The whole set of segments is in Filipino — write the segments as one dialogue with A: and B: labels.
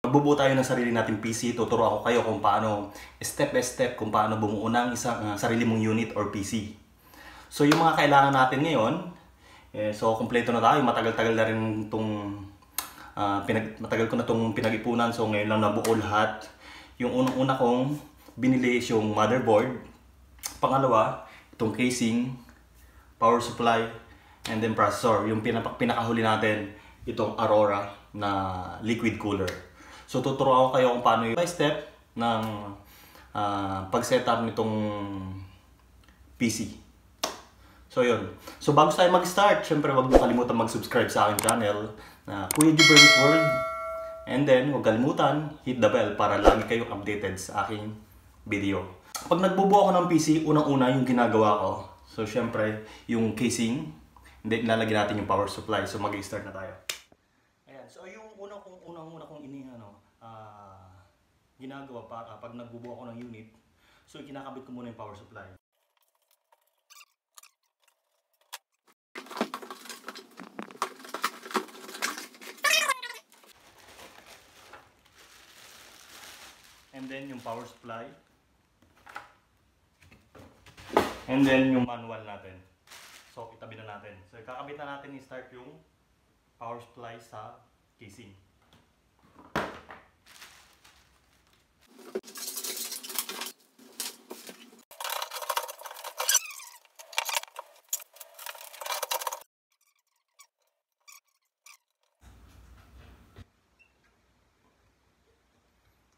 A: Magbubuo tayo ng sarili nating PC. Tuturo ako kayo kung paano, step by step, kung paano bumuo ng isang sarili mong unit or PC. So yung mga kailangan natin ngayon, so kompleto na tayo. Matagal-tagal na rin itong, matagal ko na itong pinag-ipunan. So ngayon lang nabuo lahat. Yung unang-una kong binili is yung motherboard. Pangalawa, itong casing, power supply, and then processor. Yung pinakahuli natin, itong Aurora na liquid cooler. So tuturuan ko kayo kung paano yung by step ng pag-setup nitong PC. So yun. So bago tayo mag-start, syempre huwag mo kalimutan mag-subscribe sa aking channel na Kuya Gilbert's World. And then huwag kalimutan, hit the bell para lagi kayong updated sa aking video. Pag nagbubuo ako ng PC, unang-una yung ginagawa ko. So syempre, yung casing, hindi ilalagay natin yung power supply. So mag-start na tayo. Ayan. So yung unang-una kong ginagawa pag nagbubuo ako ng unit, so kinakabit ko muna yung power supply. And then yung power supply. And then yung manual natin. So itabi na natin. So kakabit na natin i-start yung power supply sa casing.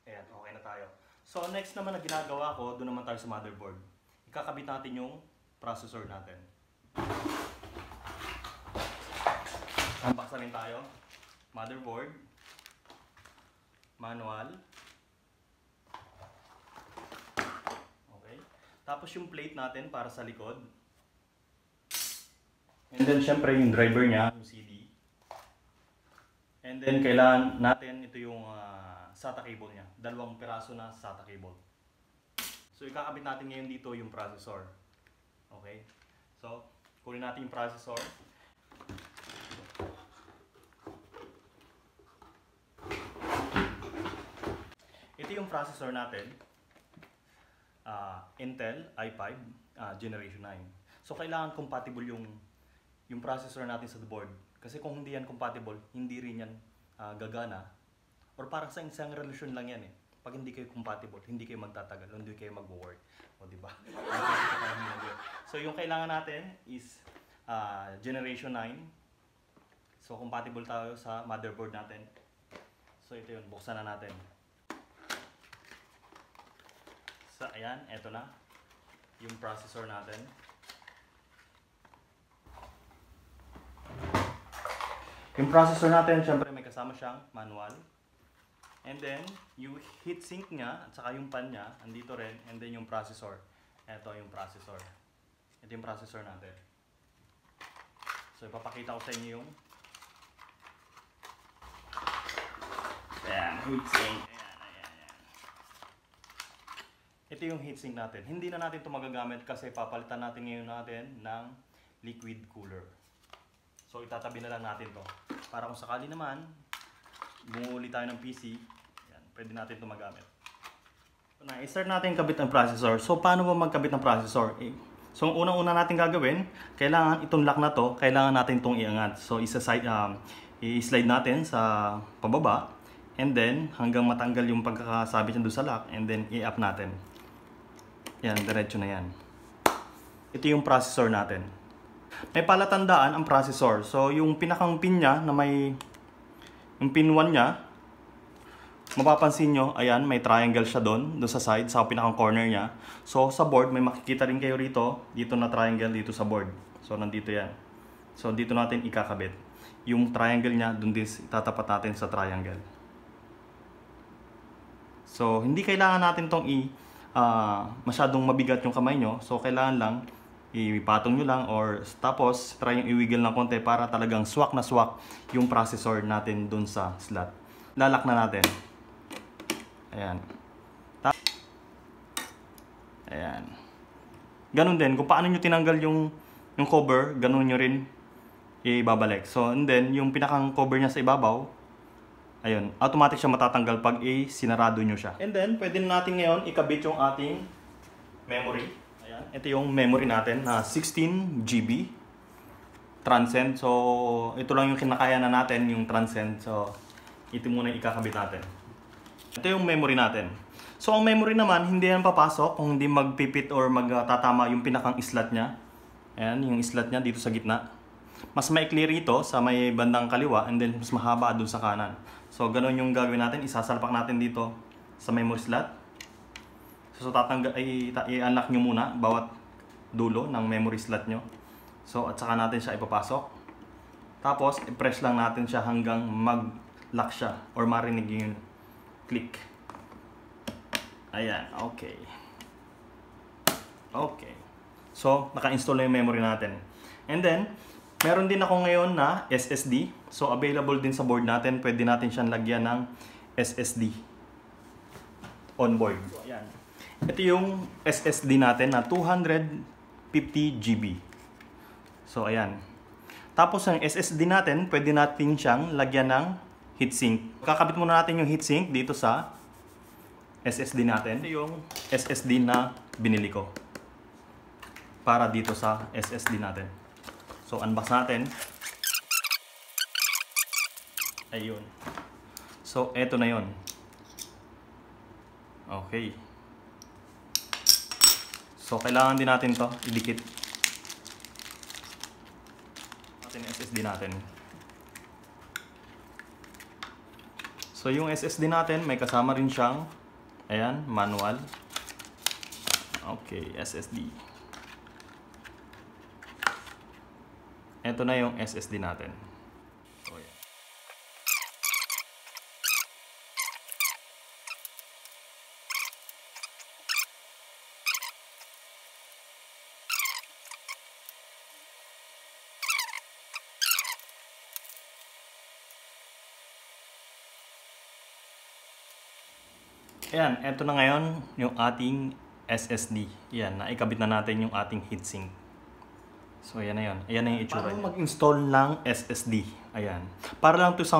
A: Ayan, okay na tayo. So next naman na ginagawa ko, doon naman tayo sa motherboard. Ikakabit natin yung processor natin. Unbox na rin tayo. Motherboard, manual. Okay. Tapos yung plate natin para sa likod. And then syempre yung driver niya, yung CD. And then kailangan natin ito yung SATA cable niya. 2 piraso na SATA cable. So ikakabit natin ngayon dito yung processor. Okay? So kunin natin yung processor. Ito yung processor natin. Intel i5 Generation 9. So kailangan compatible yung processor natin sa board. Kasi kung hindi yan compatible, hindi rin yan gagana. Or parang sa isang relasyon lang yan eh. Pag hindi kayo compatible, hindi kayo magtatagal, hindi kayo mag-work. O diba? So yung kailangan natin is Generation 9. So compatible tayo sa motherboard natin. So ito yun, buksan na natin. So ayan, eto na. Yung processor natin. Yung processor natin, syempre may kasama siyang manual. And then, yung heatsink niya, at saka yung pan niya, andito rin. And then yung processor. Ito yung processor. Ito yung processor natin. So, ipapakita ko sa inyo yung heatsink. Ayan. Ito yung heatsink natin. Hindi na natin ito magagamit kasi papalitan natin ngayon ng liquid cooler. So, itatabi na lang natin to. Para kung sakali naman, bumuli tayo ng PC, yan, pwede natin ito magamit. So, i-start natin kabit ng processor. So, paano ba magkabit ng processor? So, ang unang-una natin gagawin, kailangan itong lock na to, kailangan natin itong iangat. So, i-slide natin sa pababa, and then, hanggang matanggal yung pagkakasabit niya doon sa lock, and then, i-up natin. Yan, diretso na yan. Ito yung processor natin. May palatandaan ang processor. So, yung pinakang pin niya na yung pin 1 niya, mapapansin nyo, ayan, may triangle siya doon sa side, sa pinakang corner niya. So, sa board, may makikita rin kayo rito, dito na triangle dito sa board. So, nandito yan. So, dito natin ikakabit. Yung triangle niya, doon din itatapat natin sa triangle. So, hindi kailangan natin itong masyadong mabigat yung kamay nyo. So, kailangan lang ipatong nyo lang or tapos try yung i-wiggle ng konti para talagang swak na swak yung processor natin dun sa slot. Lalak na natin. Ayan. Ayan. Ganun din, kung paano nyo tinanggal yung cover, ganun nyo rin ibabalik. So, and then, yung pinakang cover niya sa ibabaw, Ayun, automatic siya matatanggal pag sinarado nyo siya. And then, pwede na natin ngayon ikabit yung ating memory. Ayan, ito yung memory natin na 16 GB Transcend. So, ito lang yung kinakaya na natin, yung Transcend. So, ito muna yung ikakabit natin. Ito yung memory natin. So, ang memory naman, hindi yan papasok kung hindi magpipit or magtatama yung pinakang slot niya. Ayan, yung slot niya dito sa gitna. Mas maikli rito sa may bandang kaliwa and then mas mahaba dun sa kanan. So, ganun yung gagawin natin. Isasalpak natin dito sa memory slot. So, i-unlock nyo muna bawat dulo ng memory slot nyo. So, at saka natin siya ipapasok. Tapos, i-press lang natin siya hanggang mag-lock siya or marinig yung click. Ayan, okay. Okay. So, naka-install na yung memory natin. And then, meron din ako ngayon na SSD. So, available din sa board natin. Pwede natin siyang lagyan ng SSD on board. So, ayan. Ito yung SSD natin na 250 GB. So, ayan. Tapos, ang SSD natin, pwede natin siyang lagyan ng heatsink. Kakabit muna natin yung heatsink dito sa SSD natin. Ito yung SSD na binili ko para dito sa SSD natin. So, unbox natin. Ayun. So, eto na yon. Okay. So, kailangan din natin to idikit. Natin yung SSD natin. So, yung SSD natin, may kasama rin siyang, ayan, manual. Okay, SSD. Ito na yung SSD natin. So, ayan. Ayan, ito na ngayon yung ating SSD. Ayan, naikabit na natin yung ating heatsink. So, ayan na yun. Ayan na yung itsura. Paano mag-install ng SSD? Ayan. Para lang ito sa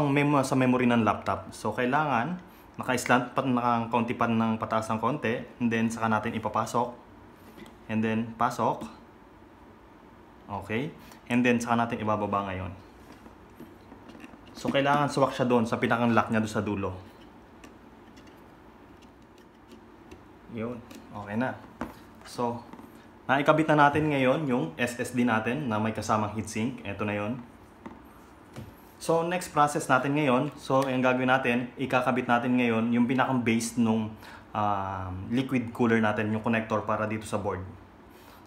A: memory ng laptop. So, kailangan naka-slant pa, naka-konti pa ng pataas ng konti. And then, saka natin ipapasok. And then, pasok. Okay. And then, saka natin ibababa ngayon. So, kailangan swak siya doon sa pinakang lock niya doon sa dulo. Yun. Okay na. So, naikabit na natin ngayon yung SSD natin na may kasamang heatsink. Ito na yun. So, next process natin ngayon. So, yung gagawin natin, ikakabit natin ngayon yung pinakang base nung liquid cooler natin, yung connector para dito sa board.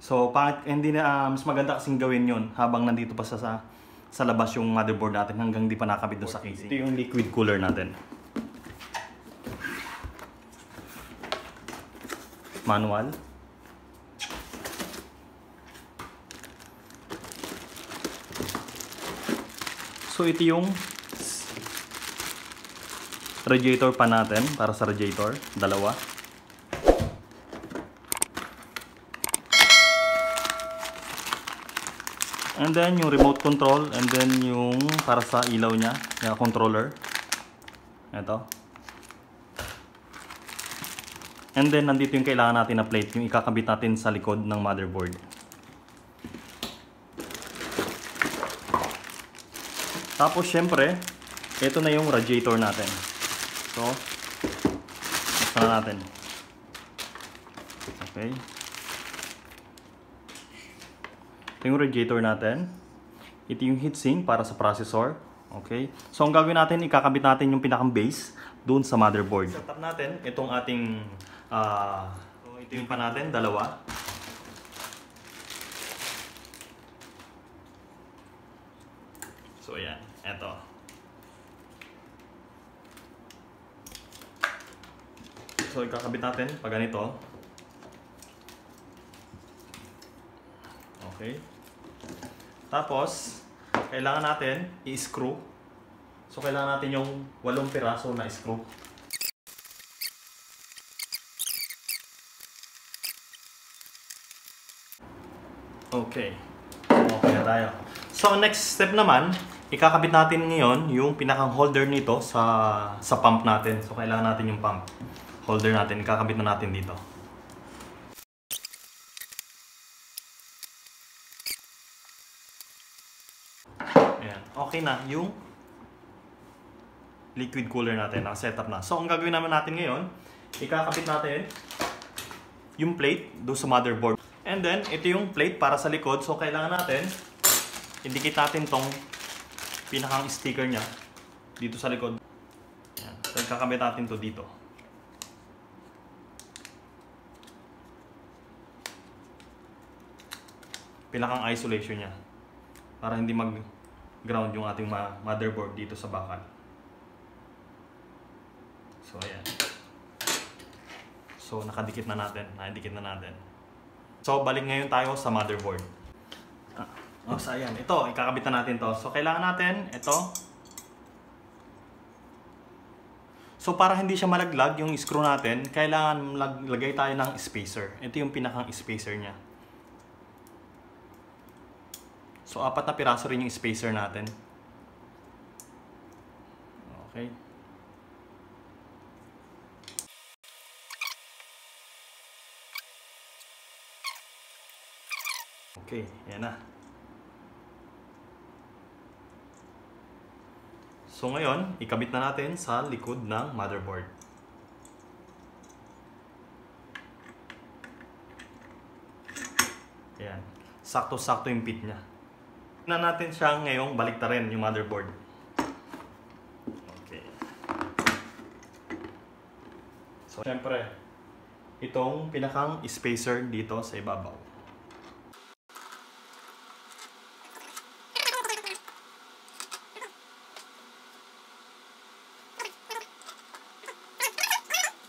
A: So, hindi na, mas maganda kasing gawin yun habang nandito pa sa labas yung motherboard natin hanggang di pa nakabit doon sa casing. Ito yung liquid cooler natin. Manual. So, ito yung radiator pa natin para sa radiator. Dalawa. And then, yung remote control. And then, yung para sa ilaw niya. Yung controller. Ito. And then, nandito yung kailangan natin na plate. Yung ikakabit natin sa likod ng motherboard. Tapos, syempre, ito na yung radiator natin. So, buksan na natin. Okay. Ito yung radiator natin. Ito yung heatsink para sa processor. Okay. So, ang gagawin natin, ikakabit natin yung pinakang base doon sa motherboard. Set up natin itong ating so, ito yung pa natin, dalawa. So, ayan. Eto. So, ikakabit natin pag ganito. Okay. Tapos, kailangan natin i-screw. So, kailangan natin yung 8 piraso na screw. Okay. So, okay na tayo. So, next step naman, ikakabit natin ngayon yung pinakang holder nito sa pump natin. So kailangan natin yung pump holder natin, ikakabit na natin dito. Ayan, okay na yung liquid cooler natin, naka-setup na. So ang gagawin naman natin ngayon, ikakabit natin yung plate doon sa motherboard. And then, ito yung plate para sa likod. So kailangan natin indicate natin tong pinakang sticker niya dito sa likod. Ayan. So ikakabit natin to dito. Pinakang isolation niya para hindi mag-ground yung ating motherboard dito sa bakal. So ayan. So nakadikit na natin, So balik ngayon tayo sa motherboard. So ayan, ito ikakabit na natin to. So kailangan natin ito. So para hindi siya malaglag yung screw natin, kailangan lagay tayo ng spacer. Ito yung pinakang spacer niya. So 4 na piraso rin yung spacer natin. Okay. Okay, yan na. So ngayon, ikabit na natin sa likod ng motherboard. Ayan. Sakto-sakto yung pit niya. Tignan natin siya ngayong baliktarin yung motherboard. Okay. So, syempre, itong pinakang spacer dito sa ibabaw.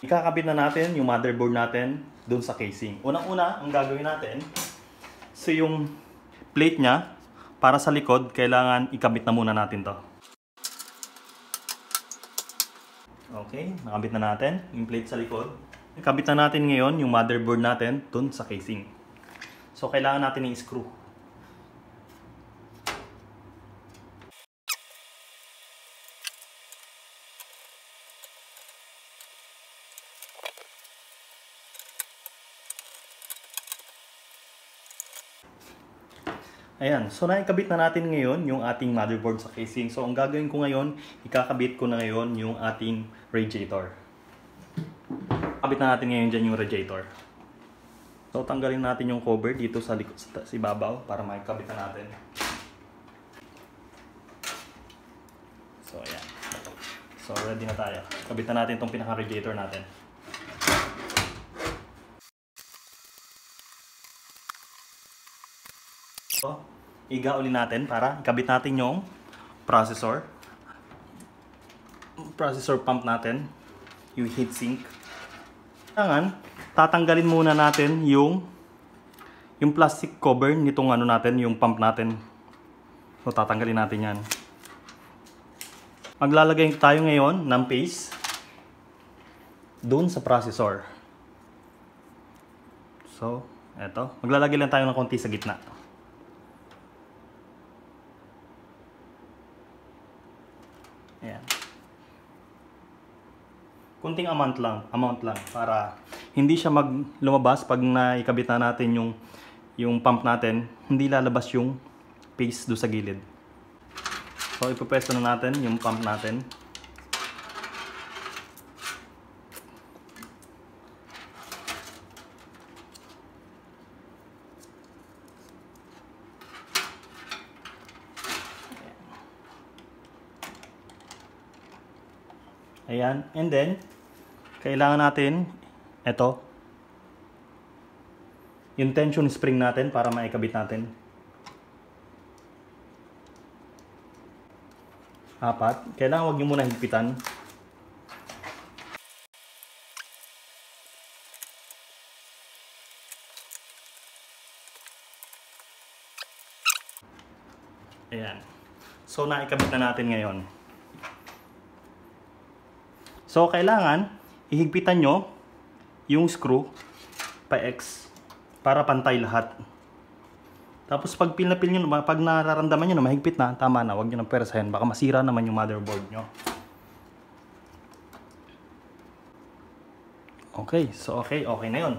A: Ikakabit na natin yung motherboard natin dun sa casing. Unang-una, ang gagawin natin, so yung plate niya, para sa likod, kailangan ikabit na muna natin to. Okay, nakabit na natin yung plate sa likod. Ikabit na natin ngayon yung motherboard natin dun sa casing. So, kailangan natin yung screw. Ayan, so naikabit na natin ngayon yung ating motherboard sa casing. So ang gagawin ko ngayon, ikakabit ko na ngayon yung ating radiator. Kabit na natin ngayon dyan yung radiator. So tanggalin natin yung cover dito sa ibabaw para maikabit na natin. So ayan. So ready na tayo. Kabit na natin itong pinaka-radiator natin. So, iga uli natin para ikabit natin yung processor pump natin, yung heatsink. Kailangan tatanggalin muna natin yung plastic cover nitong ano natin, yung pump natin. So tatanggalin natin yan. Maglalagay tayo ngayon ng paste doon sa processor. So eto, maglalagay lang tayo ng konti sa gitna. Ayan. Kunting amount lang para hindi siya lumabas pag naikabit na natin yung pump natin, hindi lalabas yung paste do sa gilid. So ipopwesto na natin yung pump natin. Ayan, and then kailangan natin ito yung tension spring natin para maikabit natin. 4, kailangan wag nyo muna higpitan. Ayan, so naikabit na natin ngayon. So, kailangan ihigpitan nyo yung screw pa X para pantay lahat. Tapos pag pil na pil nyo, pag nararamdaman nyo na mahigpit na, tama na, huwag nyo nang persahin. Baka masira naman yung motherboard nyo. Okay, so okay na yun.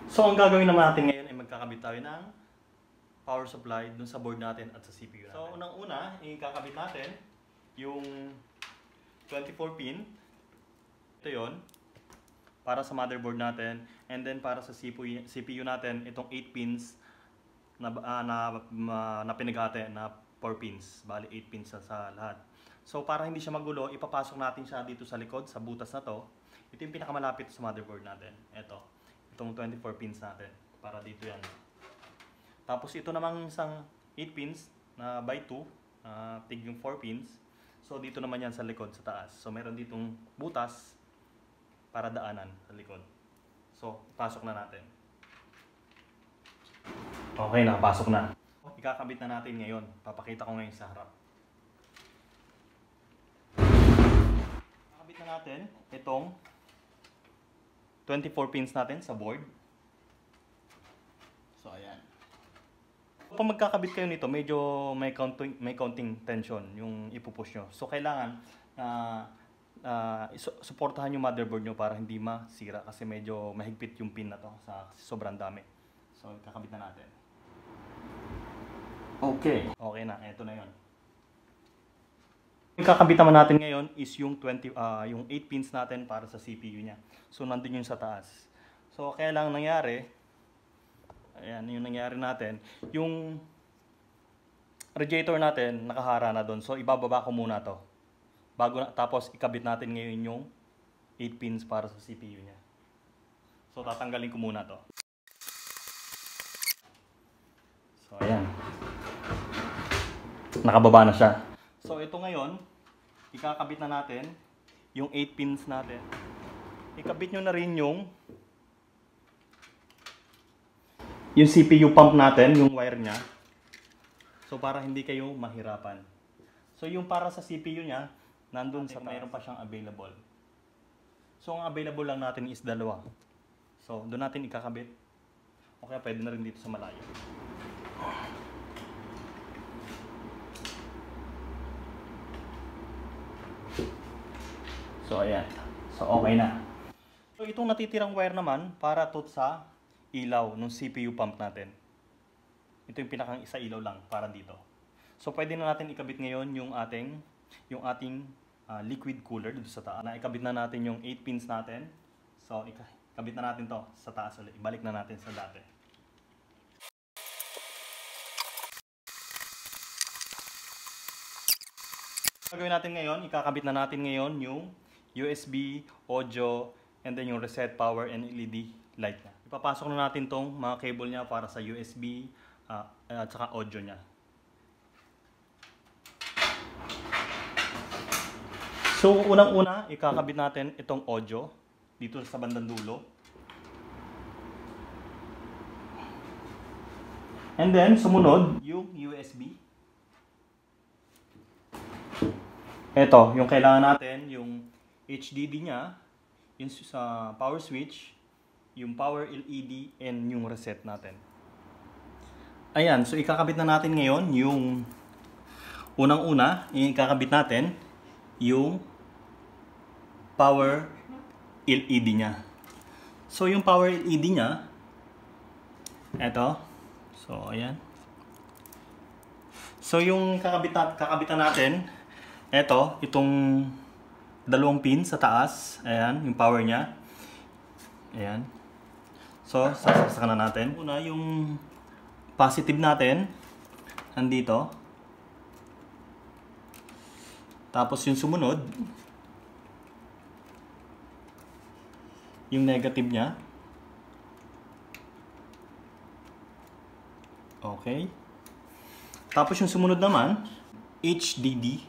A: So ang gagawin naman natin ngayon ay magkakabit tayo ng power supply dun sa board natin at sa CPU natin. So unang-una, ikakabit natin yung 24 pin. Ito yun, para sa motherboard natin. And then para sa CPU natin, itong 8 pins na pinagate na 4 pins. Bali 8 pins sa lahat. So para hindi siya magulo, ipapasok natin siya dito sa likod, sa butas na to. Ito yung pinakamalapit sa motherboard natin. Itong 24 pins natin. Para dito yan. Tapos ito namang isang 8 pins na by 2, tig yung 4 pins. So dito naman yan sa likod, sa taas. So meron ditong butas para daanan sa likod. So pasok na natin. Okay na, pasok na. Ikakabit na natin ngayon. Papakita ko ngayon sa harap. Ikakabit na natin itong 24 pins natin sa board. So ayan. Kung magkakabit kayo nito, medyo may counting tension yung ipupush nyo. So kailangan suportahan yung motherboard nyo para hindi masira kasi medyo mahigpit yung pin na to sa sobrang dami. So kakabit na natin. Okay na, eto na yun. Yung kakabit naman natin ngayon is yung 8 pins natin para sa CPU niya. So nandun yung sa taas. So kaya lang nangyari, ayan yung nangyari natin, yung radiator natin nakahara na doon. So ibababa ko muna to. Tapos ikabit natin ngayon yung 8 pins para sa CPU niya. So tatanggalin ko muna to. So ayan. Nakababa na siya. So ito ngayon, ikakabit na natin yung 8 pins natin. Ikabit nyo na rin yung CPU pump natin, yung wire nya. So para hindi kayo mahirapan. So yung para sa CPU nya, nandun sa mayroon pa siyang available. So ang available lang natin is dalawa. So doon natin ikakabit. Okay, pwede na rin dito sa malayo. So ayan. So okay na. So itong natitirang wire naman para to sa ilaw ng CPU pump natin. Ito yung pinakang isa ilaw lang para dito. So pwede na natin ikabit ngayon yung ating liquid cooler dito sa taas. Ikabit na natin yung 8 pins natin. So ikabit na natin to sa taas ulit. Ibalik na natin sa dati. Gagawin natin ngayon, ikakabit na natin ngayon yung USB, audio, and then yung reset, power, and LED light niya. Ipapasok na natin tong mga cable niya para sa USB at saka audio niya. So unang-una, ikakabit natin itong audio dito sa bandang dulo. And then sumunod yung USB. Ito, yung kailangan natin, yung HDD niya, yung sa power switch, yung power LED, and yung reset natin. Ayan, so ikakabit na natin ngayon yung unang-una, ikakabit natin yung power LED niya. So yung power LED niya, eto. So ayan. So yung kakabitan natin, itong dalawang pin sa taas, ayan, yung power niya. Ayan. So, sasaksakan na natin. Una, yung positive natin, nandito. Tapos yung sumunod, yung negative niya. Okay. Tapos yung sumunod naman, HDD.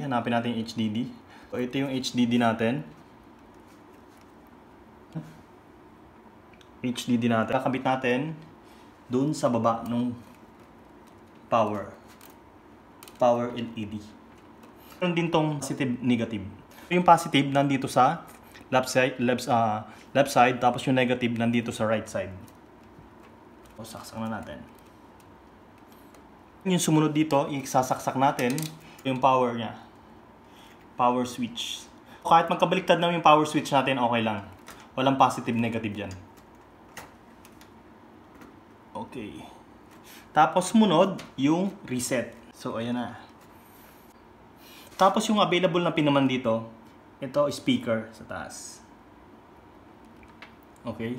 A: Hanapin natin yung HDD. So, ito yung HDD natin. Kakabit natin dun sa baba ng power LED. Meron din tong positive, negative. Yung positive nandito sa left side, tapos yung negative nandito sa right side. O, saksak na natin. Yung sumunod dito, isasaksak natin yung power niya. Power switch. Kahit magkabaliktad na yung power switch natin, okay lang. Walang positive, negative dyan. Okay. Tapos munod yung reset. So, ayan na. Tapos yung available na pin naman dito, ito speaker sa taas. Okay.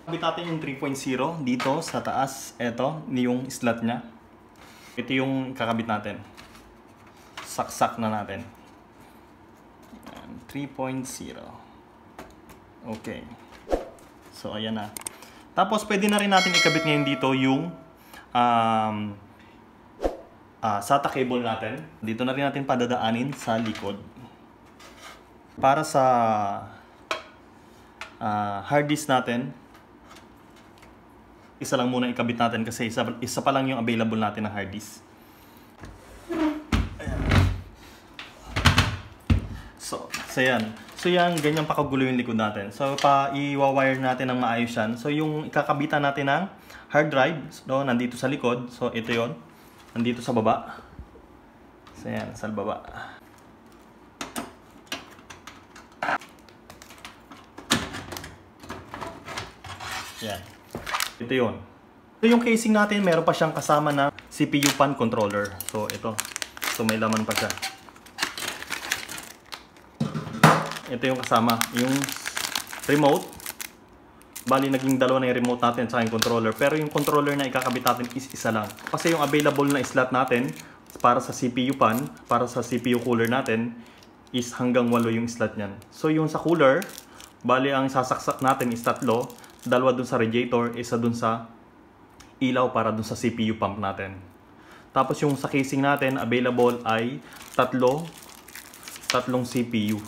A: Kabit natin yung 3.0 dito sa taas. Ito, yung slot niya. Ito yung kakabit natin. Saksak na natin. 3.0. Okay. So, ayan na. Tapos, pwede na rin natin ikabit ngayon dito yung SATA cable natin. Dito na rin natin padadaanin sa likod. Para sa hard disk natin, isa lang muna ikabit natin kasi isa pa lang yung available natin na hard disk. Ayan. So yan. So yan, ganyan pakagulo yung likod natin. So i-wire natin ng maayos yan. So yung ikakabitan natin ng hard drive, so nandito sa likod. So ito yon, nandito sa baba. So yan, sa baba. Yan. Ito yun. So yung casing natin, meron pa siyang kasama na CPU pan controller. So ito. So may laman pa siya. Ito yung kasama. Yung remote. Bali naging dalawa na yung remote natin sa yung controller. Pero yung controller na ikakabit natin is isa lang. Kasi yung available na slot natin para sa CPU pan, para sa CPU cooler natin is hanggang 8 yung slot niyan. So yung sa cooler, bali ang sasaksak natin is 3. Dalawa dun sa radiator, isa dun sa ilaw para dun sa CPU pump natin. Tapos yung sa casing natin, available ay tatlong CPU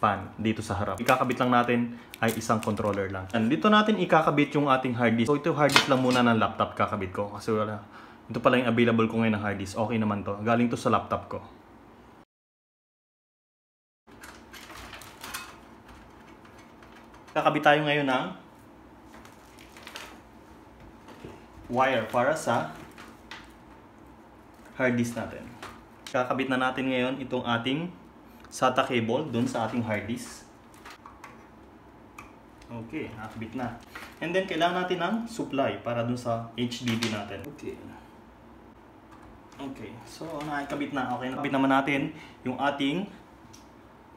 A: pan dito sa harap. Ikakabit lang natin ay isang controller lang. And dito natin ikakabit yung ating hard disk. So ito hard disk lang muna ng laptop kakabit ko. Kasi wala. Ito pala yung available ko ngayon ng hard disk. Okay naman to. Galing to sa laptop ko. Kakabit tayo ngayon ng wire para sa hard disk natin. Kakabit na natin ngayon itong ating SATA cable dun sa ating hard disk. Okay, nakabit na. And then kailangan natin ng supply para dun sa HDD natin. Okay. Okay, so nakikabit na. Okay, nakabit naman natin yung ating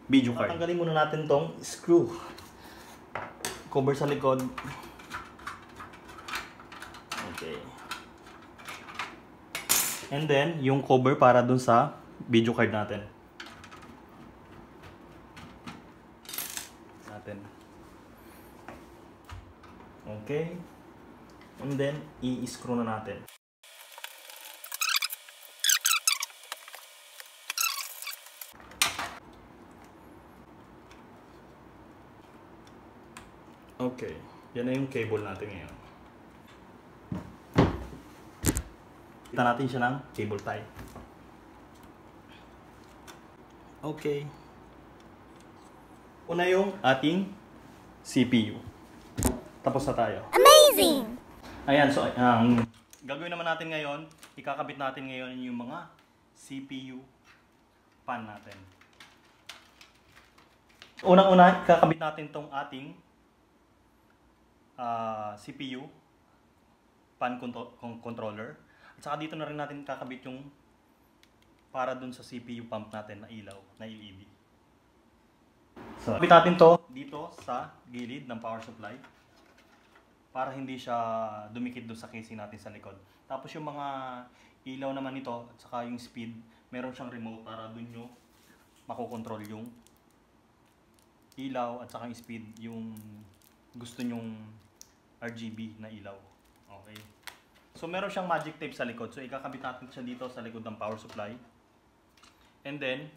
A: video card. Tanggalin muna natin tong screw. Cover sa likod. Okay. And then, yung cover para dun sa video card natin. Okay. And then, i-screw na natin. Okay. Yan na yung cable natin ngayon. Kita natin siya ng cable tie. Okay. Una yung ating CPU. Tapos na tayo. Amazing! Ayan, so ang gagawin naman natin ngayon, ikakabit natin ngayon yung mga CPU pan natin. Unang-una, ikakabit natin tong ating CPU pan controller. At saka dito na rin natin kakabit yung para dun sa CPU pump natin na ilaw, na LED. So, kabit natin to dito sa gilid ng power supply para hindi siya dumikit dun sa casing natin sa likod. Tapos yung mga ilaw naman nito at saka yung speed, meron siyang remote para dun nyo makokontrol yung ilaw at saka yung speed, yung gusto nyong RGB na ilaw. Okay. So meron siyang magic tape sa likod. So ikakabit natin siya dito sa likod ng power supply. And then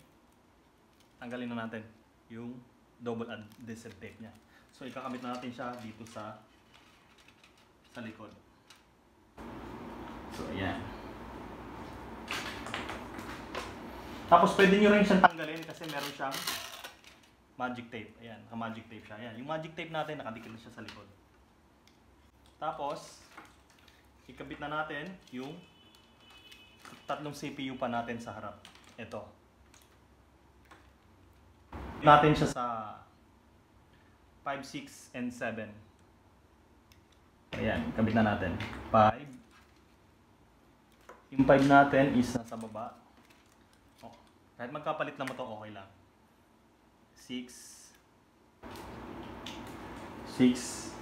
A: tanggalin na natin yung double adhesive tape niya. So ikakabit na natin siya dito sa likod. So ayan. Tapos pwede nyo rin siyang tanggalin kasi meron siyang magic tape. Ayan, naka-magic tape siya. Ayan, yung magic tape natin nakadikit na siya sa likod. Tapos ikabit na natin yung tatlong CPU pa natin sa harap. Ito. Natin siya sa 5, 6, and 7. Ayan, kabit na natin. 5. Yung 5 natin is nasa baba. Oh, kahit magkapalit lang mo to, okay lang. 6, 6,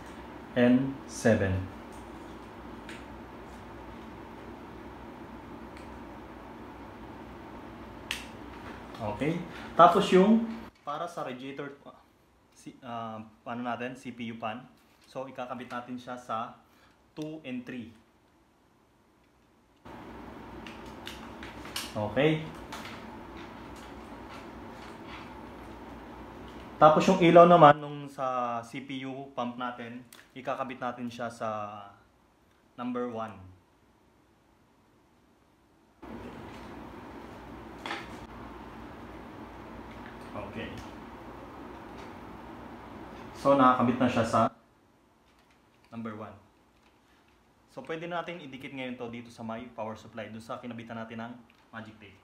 A: and 7. Okay. Tapos yung para sa radiator, ano natin, CPU pan. So, ikakabit natin siya sa 2 and 3. Okay. Tapos yung ilaw naman nung sa CPU pump natin, ikakabit natin siya sa number 1. Okay. So nakakabit na siya sa number 1. So pwede natin idikit ngayon to dito sa may power supply, doon sa kinabitan natin ng magic tape.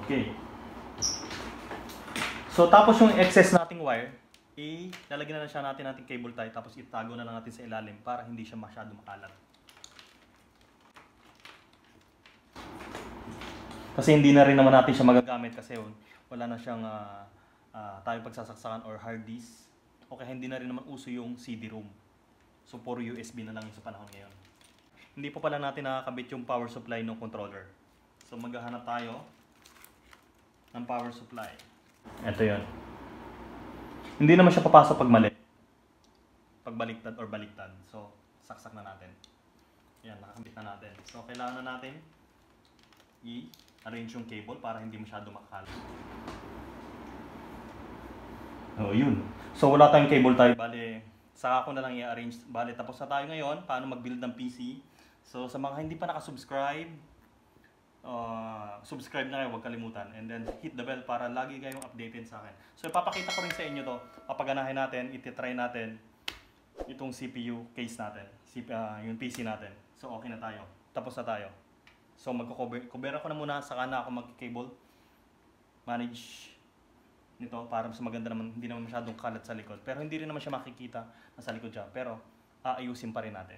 A: Okay. So tapos yung excess nating wire, ilalagyan na siya natin nating cable tie, tapos itago na lang natin sa ilalim para hindi siya masyado makalat. Kasi hindi na rin naman natin siya magagamit kasi wala na siyang tayo pagsasaksakan or hard disk. Okay, hindi na rin naman uso yung CD-ROM. So puro USB na lang yung sa panahon ngayon. Hindi pa pala natin nakakabit yung power supply ng controller. So maghahanap tayo ng power supply. Ito yon. Hindi naman siya papasok pag mali. Pag baliktad or baliktad. So saksak na natin. Yan, nakakabit na natin. So kailangan na natin i-arrange yung cable para hindi masyado makakalat. Oh, yun. So wala tayong cable tie, bale saka ko na lang i-arrange. Bale tapos na tayo ngayon paano mag-build ng PC. So sa mga hindi pa naka-subscribe, subscribe na kayo, huwag kalimutan. And then hit the bell para lagi kayong updated sa akin. So ipapakita ko rin sa inyo to. Papaganahin natin, ititry natin itong CPU case natin, yung PC natin. So okay na tayo. Tapos na tayo. So magko-cover ako na muna, saka na ako mag-cable manage nito para mas maganda naman, hindi naman masyadong kalat sa likod. Pero hindi rin naman siya makikita na sa likod siya. Pero aayusin pa rin natin.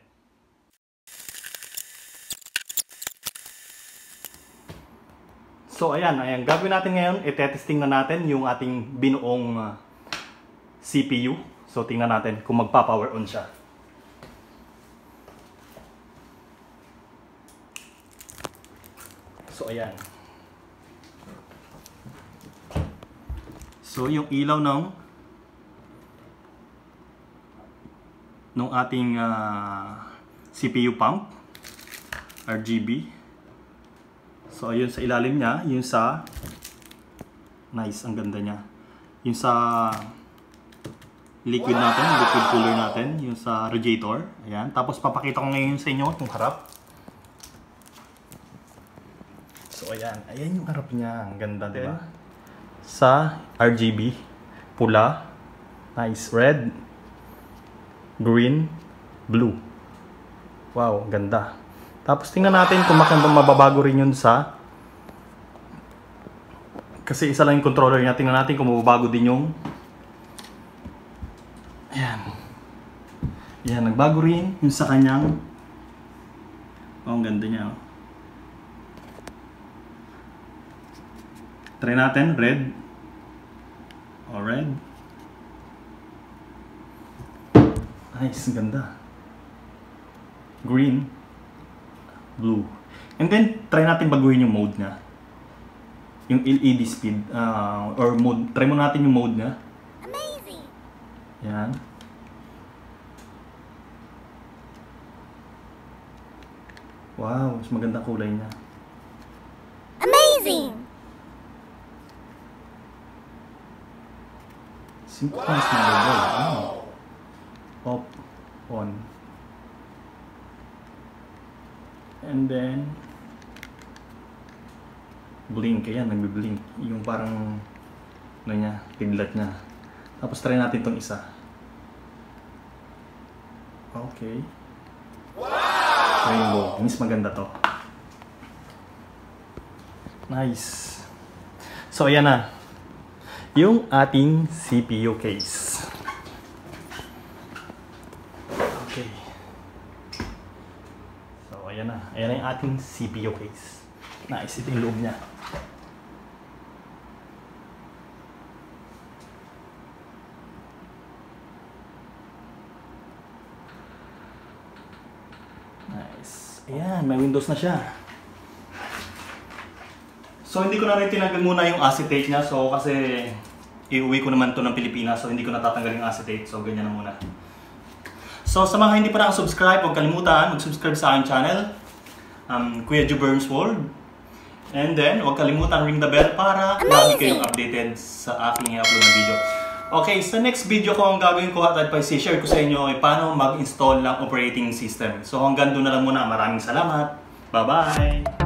A: So ayan, gagawin natin ngayon, i-testing na natin yung ating binuong CPU. So tingnan natin kung magpa-power on siya. So ayan. So yung ilaw ng ating CPU pump, RGB. So ayun sa ilalim niya, yung sa nice, ang ganda niya. Yung sa liquid natin, liquid cooler natin, yung sa radiator. Ayan, tapos papakita ko ngayon sa inyo yung harap. So ayan, ayan yung harap niya, ang ganda, di ba? Sa RGB, pula, nice, red, green, blue. Wow, ganda. Tapos tingnan natin kung mababago rin yun sa, kasi isa lang yung controller niya. Tingnan natin kung mababago din yung, ayan. Ayan, nagbago rin yung sa kanyang, oh, ang ganda niya. Try natin, red. O, red. Nice, ganda. Green. Blue. And then, try natin baguhin yung mode niya. Yung LED speed. Or mode. Try mo natin yung mode niya. Amazing! Yan. Wow, mas maganda kulay niya.
B: Amazing!
A: Synchronous motherboard. Off, on. And then blink, ayan, nagbi-blink. Yung parang ano niya, piglat niya. Tapos try natin itong isa. Okay. Rainbow. Mas maganda to. Nice. So, ayan na. Yung ating CPU case. Okay. So, ayan na. Ayan na yung ating CPU case. Nice. Ito yung loob niya. Nice. Ayan, may Windows na siya. So, hindi ko na rin tinanggal muna yung acetate niya. So, kasi iuwi ko naman to ng Pilipinas. So, hindi ko natatanggal yung acetate. So, ganyan na muna. So, sa mga hindi pa nakasubscribe, huwag kalimutan mag-subscribe sa aking channel. Kuya Ju Burns World. And then, huwag kalimutan ring the bell para lagi kayong updated sa aking i-upload na video. Okay, sa next video ko, ang gagawin ko at i-share ko sa inyo ay paano mag-install ng operating system. So, hanggang doon na lang muna. Maraming salamat. Bye-bye!